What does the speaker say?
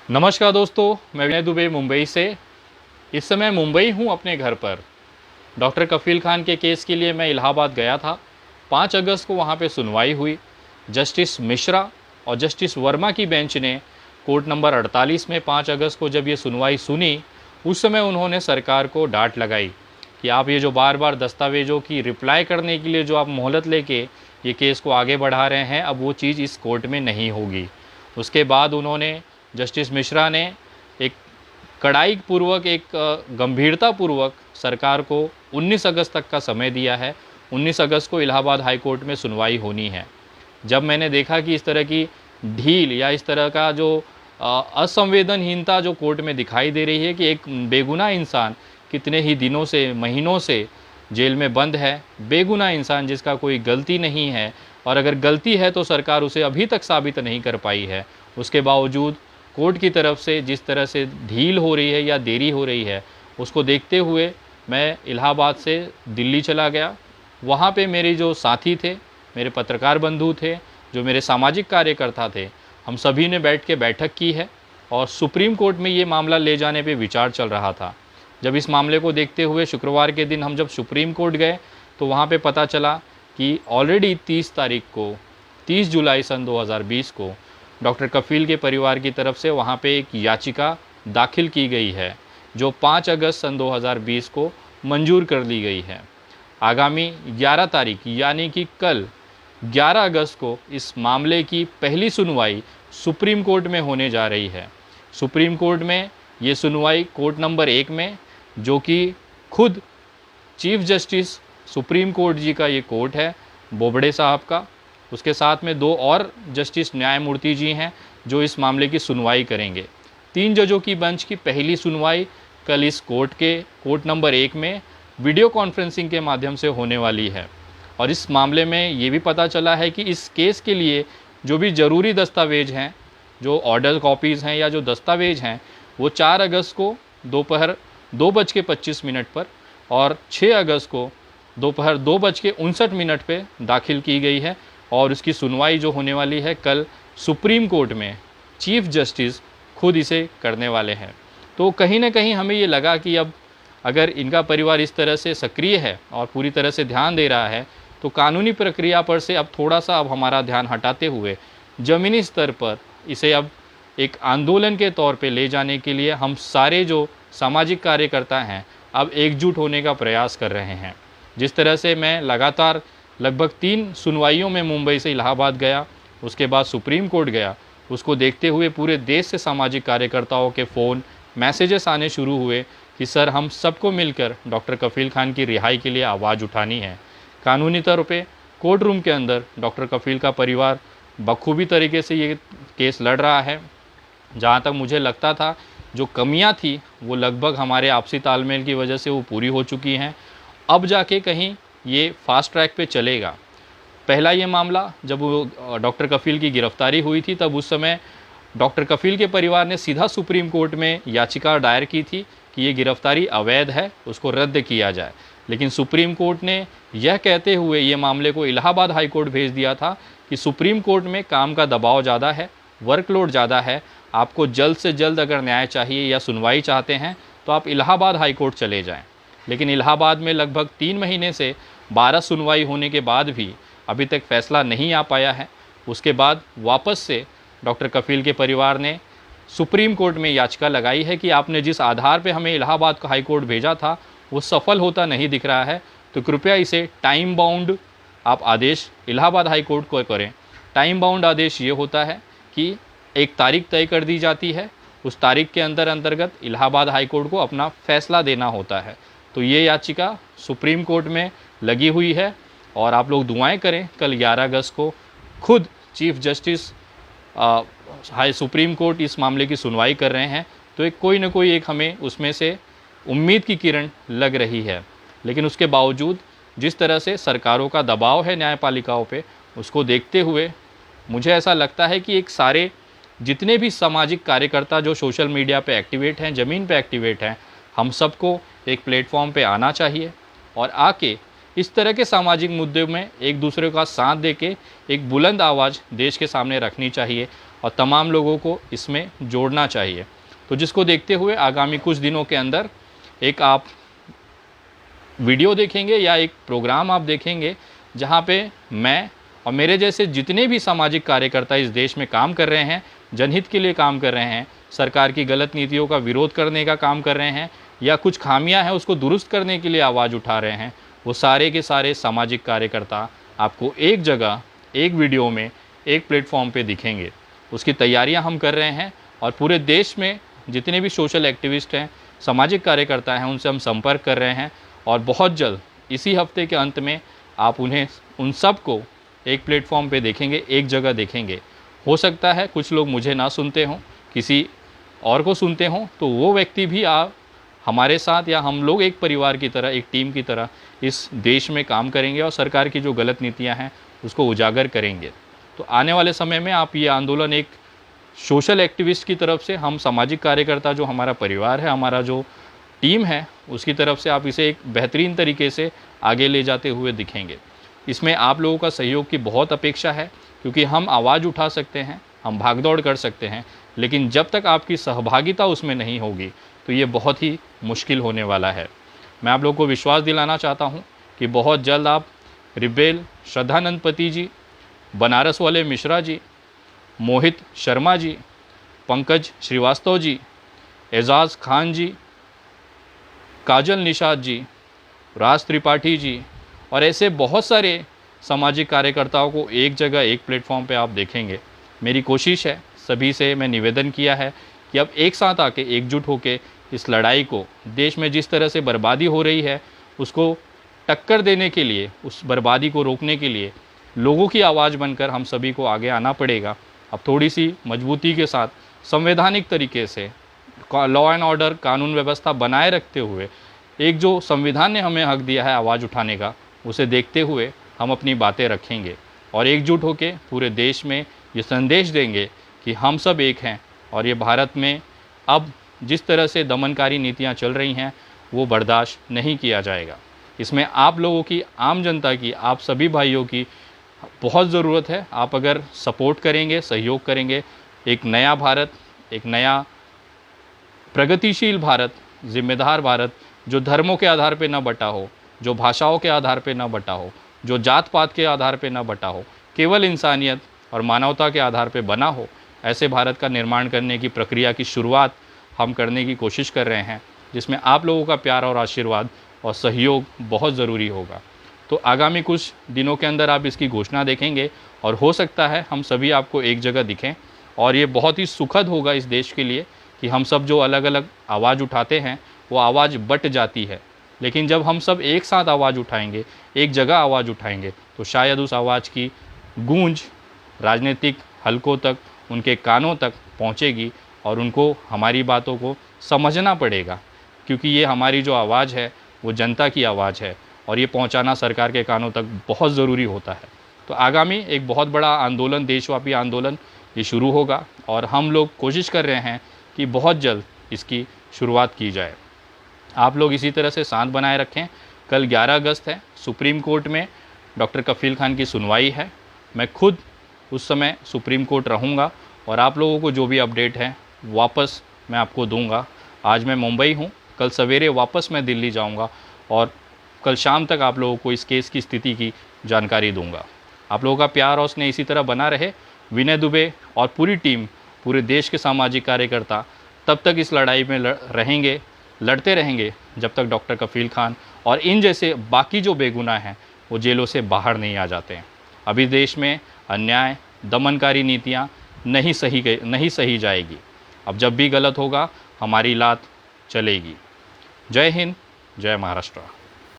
नमस्कार दोस्तों, मैं विनय दुबे मुंबई से। इस समय मुंबई हूँ अपने घर पर। डॉक्टर कफ़ील खान के केस के लिए मैं इलाहाबाद गया था। 5 अगस्त को वहाँ पे सुनवाई हुई। जस्टिस मिश्रा और जस्टिस वर्मा की बेंच ने कोर्ट नंबर 48 में 5 अगस्त को जब ये सुनवाई सुनी, उस समय उन्होंने सरकार को डांट लगाई कि आप ये जो बार बार दस्तावेज़ों की रिप्लाई करने के लिए जो आप मोहलत लेके ये केस को आगे बढ़ा रहे हैं, अब वो चीज़ इस कोर्ट में नहीं होगी। उसके बाद उन्होंने जस्टिस मिश्रा ने एक कड़ाई पूर्वक, एक गंभीरता पूर्वक सरकार को 19 अगस्त तक का समय दिया है। 19 अगस्त को इलाहाबाद हाई कोर्ट में सुनवाई होनी है। जब मैंने देखा कि इस तरह की ढील या इस तरह का जो असंवेदनहीनता जो कोर्ट में दिखाई दे रही है कि एक बेगुनाह इंसान कितने ही दिनों से, महीनों से जेल में बंद है, बेगुनाह इंसान जिसका कोई गलती नहीं है, और अगर गलती है तो सरकार उसे अभी तक साबित नहीं कर पाई है, उसके बावजूद कोर्ट की तरफ से जिस तरह से ढील हो रही है या देरी हो रही है, उसको देखते हुए मैं इलाहाबाद से दिल्ली चला गया। वहाँ पे मेरे जो साथी थे, मेरे पत्रकार बंधु थे, जो मेरे सामाजिक कार्यकर्ता थे, हम सभी ने बैठ के बैठक की है और सुप्रीम कोर्ट में ये मामला ले जाने पे विचार चल रहा था। जब इस मामले को देखते हुए शुक्रवार के दिन हम जब सुप्रीम कोर्ट गए तो वहाँ पे पता चला कि ऑलरेडी 30 तारीख को, 30 जुलाई सन 2020 को डॉक्टर कफ़ील के परिवार की तरफ से वहाँ पे एक याचिका दाखिल की गई है, जो 5 अगस्त सन 2020 को मंजूर कर ली गई है। आगामी 11 तारीख यानी कि कल 11 अगस्त को इस मामले की पहली सुनवाई सुप्रीम कोर्ट में होने जा रही है। सुप्रीम कोर्ट में ये सुनवाई कोर्ट नंबर 1 में, जो कि खुद चीफ जस्टिस सुप्रीम कोर्ट जी का ये कोर्ट है, बोबड़े साहब का। उसके साथ में 2 और जस्टिस न्यायमूर्ति जी हैं जो इस मामले की सुनवाई करेंगे। 3 जजों की बेंच की पहली सुनवाई कल इस कोर्ट नंबर 1 में वीडियो कॉन्फ्रेंसिंग के माध्यम से होने वाली है। और इस मामले में ये भी पता चला है कि इस केस के लिए जो भी ज़रूरी दस्तावेज हैं, जो ऑर्डर कॉपीज़ हैं या जो दस्तावेज हैं, वो 4 अगस्त को दोपहर 2:25 पर और 6 अगस्त को दोपहर 2:59 पे दाखिल की गई है। और उसकी सुनवाई जो होने वाली है कल सुप्रीम कोर्ट में, चीफ जस्टिस खुद इसे करने वाले हैं। तो कहीं ना कहीं हमें ये लगा कि अब अगर इनका परिवार इस तरह से सक्रिय है और पूरी तरह से ध्यान दे रहा है, तो कानूनी प्रक्रिया पर से अब थोड़ा सा अब हमारा ध्यान हटाते हुए ज़मीनी स्तर पर इसे अब एक आंदोलन के तौर पे ले जाने के लिए हम सारे जो सामाजिक कार्यकर्ता हैं अब एकजुट होने का प्रयास कर रहे हैं। जिस तरह से मैं लगातार लगभग 3 सुनवाइयों में मुंबई से इलाहाबाद गया, उसके बाद सुप्रीम कोर्ट गया, उसको देखते हुए पूरे देश से सामाजिक कार्यकर्ताओं के फ़ोन, मैसेजेस आने शुरू हुए कि सर, हम सबको मिलकर डॉक्टर कफ़ील खान की रिहाई के लिए आवाज़ उठानी है। कानूनी तौर पे कोर्ट रूम के अंदर डॉक्टर कफ़ील का परिवार बखूबी तरीके से ये केस लड़ रहा है। जहाँ तक मुझे लगता था जो कमियाँ थी वो लगभग हमारे आपसी तालमेल की वजह से वो पूरी हो चुकी हैं। अब जाके कहीं ये फास्ट ट्रैक पे चलेगा। पहला ये मामला जब वो डॉक्टर कफ़ील की गिरफ्तारी हुई थी, तब उस समय डॉक्टर कफ़ील के परिवार ने सीधा सुप्रीम कोर्ट में याचिका दायर की थी कि ये गिरफ्तारी अवैध है, उसको रद्द किया जाए। लेकिन सुप्रीम कोर्ट ने यह कहते हुए ये मामले को इलाहाबाद हाई कोर्ट भेज दिया था कि सुप्रीम कोर्ट में काम का दबाव ज़्यादा है, वर्कलोड ज़्यादा है, आपको जल्द से जल्द अगर न्याय चाहिए या सुनवाई चाहते हैं तो आप इलाहाबाद हाई कोर्ट चले जाएं। लेकिन इलाहाबाद में लगभग 3 महीने से 12 सुनवाई होने के बाद भी अभी तक फैसला नहीं आ पाया है। उसके बाद वापस से डॉक्टर कफ़ील के परिवार ने सुप्रीम कोर्ट में याचिका लगाई है कि आपने जिस आधार पे हमें इलाहाबाद हाई कोर्ट भेजा था वो सफल होता नहीं दिख रहा है, तो कृपया इसे टाइम बाउंड आप आदेश इलाहाबाद हाई कोर्ट को करें। टाइम बाउंड आदेश ये होता है कि एक तारीख तय कर दी जाती है, उस तारीख के अंतर्गत इलाहाबाद हाई कोर्ट को अपना फैसला देना होता है। तो ये याचिका सुप्रीम कोर्ट में लगी हुई है और आप लोग दुआएं करें। कल 11 अगस्त को खुद chief justice high supreme court इस मामले की सुनवाई कर रहे हैं, तो एक कोई ना कोई एक हमें उसमें से उम्मीद की किरण लग रही है। लेकिन उसके बावजूद जिस तरह से सरकारों का दबाव है न्यायपालिकाओं पे, उसको देखते हुए मुझे ऐसा लगता है कि एक सारे जितने भी सामाजिक कार्यकर्ता जो सोशल मीडिया पे एक्टिवेट हैं, ज़मीन पे एक्टिवेट हैं, हम सबको एक प्लेटफॉर्म पे आना चाहिए और आके इस तरह के सामाजिक मुद्दे में एक दूसरे का साथ देके एक बुलंद आवाज़ देश के सामने रखनी चाहिए। और तमाम लोगों को इसमें जोड़ना चाहिए। तो जिसको देखते हुए आगामी कुछ दिनों के अंदर एक आप वीडियो देखेंगे या एक प्रोग्राम आप देखेंगे जहाँ पे मैं और मेरे जैसे जितने भी सामाजिक कार्यकर्ता इस देश में काम कर रहे हैं, जनहित के लिए काम कर रहे हैं, सरकार की गलत नीतियों का विरोध करने का काम कर रहे हैं या कुछ खामियां हैं उसको दुरुस्त करने के लिए आवाज़ उठा रहे हैं, वो सारे के सारे सामाजिक कार्यकर्ता आपको एक जगह, एक वीडियो में, एक प्लेटफॉर्म पे दिखेंगे। उसकी तैयारियां हम कर रहे हैं और पूरे देश में जितने भी सोशल एक्टिविस्ट हैं, सामाजिक कार्यकर्ता हैं, उनसे हम संपर्क कर रहे हैं और बहुत जल्द इसी हफ्ते के अंत में आप उन सब को एक प्लेटफॉर्म पे देखेंगे, एक जगह देखेंगे। हो सकता है कुछ लोग मुझे ना सुनते हों, किसी और को सुनते हों, तो वो व्यक्ति भी आप हमारे साथ या हम लोग एक परिवार की तरह, एक टीम की तरह इस देश में काम करेंगे और सरकार की जो गलत नीतियां हैं उसको उजागर करेंगे। तो आने वाले समय में आप ये आंदोलन एक सोशल एक्टिविस्ट की तरफ से, हम सामाजिक कार्यकर्ता जो हमारा परिवार है, हमारा जो टीम है, उसकी तरफ से आप इसे एक बेहतरीन तरीके से आगे ले जाते हुए दिखेंगे। इसमें आप लोगों का सहयोग की बहुत अपेक्षा है, क्योंकि हम आवाज़ उठा सकते हैं, हम भागदौड़ कर सकते हैं, लेकिन जब तक आपकी सहभागिता उसमें नहीं होगी तो ये बहुत ही मुश्किल होने वाला है। मैं आप लोगों को विश्वास दिलाना चाहता हूँ कि बहुत जल्द आप रिबेल श्रद्धानंद पति जी, बनारस वाले मिश्रा जी, मोहित शर्मा जी, पंकज श्रीवास्तव जी, एजाज़ खान जी, काजल निषाद जी, राज त्रिपाठी जी और ऐसे बहुत सारे सामाजिक कार्यकर्ताओं को एक जगह, एक प्लेटफॉर्म पे आप देखेंगे। मेरी कोशिश है, सभी से मैं निवेदन किया है कि अब एक साथ आके, एकजुट होके इस लड़ाई को, देश में जिस तरह से बर्बादी हो रही है उसको टक्कर देने के लिए, उस बर्बादी को रोकने के लिए लोगों की आवाज़ बनकर हम सभी को आगे आना पड़ेगा। अब थोड़ी सी मजबूती के साथ, संवैधानिक तरीके से, लॉ एंड ऑर्डर, कानून व्यवस्था बनाए रखते हुए, एक जो संविधान ने हमें हक दिया है आवाज़ उठाने का, उसे देखते हुए हम अपनी बातें रखेंगे और एकजुट होकर पूरे देश में ये संदेश देंगे कि हम सब एक हैं और ये भारत में अब जिस तरह से दमनकारी नीतियां चल रही हैं वो बर्दाश्त नहीं किया जाएगा। इसमें आप लोगों की, आम जनता की, आप सभी भाइयों की बहुत ज़रूरत है। आप अगर सपोर्ट करेंगे, सहयोग करेंगे, एक नया भारत, एक नया प्रगतिशील भारत, जिम्मेदार भारत, जो धर्मों के आधार पे न बटा हो, जो भाषाओं के आधार पे न बटा हो, जो जात पात के आधार पे न बटा हो, केवल इंसानियत और मानवता के आधार पे बना हो, ऐसे भारत का निर्माण करने की प्रक्रिया की शुरुआत हम करने की कोशिश कर रहे हैं, जिसमें आप लोगों का प्यार और आशीर्वाद और सहयोग बहुत ज़रूरी होगा। तो आगामी कुछ दिनों के अंदर आप इसकी घोषणा देखेंगे और हो सकता है हम सभी आपको एक जगह दिखें और ये बहुत ही सुखद होगा इस देश के लिए कि हम सब जो अलग अलग आवाज़ उठाते हैं वो आवाज़ बट जाती है, लेकिन जब हम सब एक साथ आवाज़ उठाएंगे, एक जगह आवाज़ उठाएंगे, तो शायद उस आवाज़ की गूंज राजनीतिक हलकों तक, उनके कानों तक पहुंचेगी और उनको हमारी बातों को समझना पड़ेगा, क्योंकि ये हमारी जो आवाज़ है वो जनता की आवाज़ है और ये पहुंचाना सरकार के कानों तक बहुत ज़रूरी होता है। तो आगामी एक बहुत बड़ा आंदोलन, देशव्यापी आंदोलन ये शुरू होगा और हम लोग कोशिश कर रहे हैं कि बहुत जल्द इसकी शुरुआत की जाए। आप लोग इसी तरह से शांत बनाए रखें। कल 11 अगस्त है, सुप्रीम कोर्ट में डॉक्टर कफ़ील खान की सुनवाई है। मैं खुद उस समय सुप्रीम कोर्ट रहूँगा और आप लोगों को जो भी अपडेट है वापस मैं आपको दूंगा। आज मैं मुंबई हूँ, कल सवेरे वापस मैं दिल्ली जाऊँगा और कल शाम तक आप लोगों को इस केस की स्थिति की जानकारी दूंगा। आप लोगों का प्यार और स्नेह इसी तरह बना रहे। विनय दुबे और पूरी टीम, पूरे देश के सामाजिक कार्यकर्ता तब तक इस लड़ाई में रहेंगे, लड़ते रहेंगे जब तक डॉक्टर कफ़ील खान और इन जैसे बाकी जो बेगुनाह हैं वो जेलों से बाहर नहीं आ जाते हैं। अभी देश में अन्याय, दमनकारी नीतियाँ नहीं सही जाएगी। अब जब भी गलत होगा हमारी लात चलेगी। जय हिंद, जय महाराष्ट्र।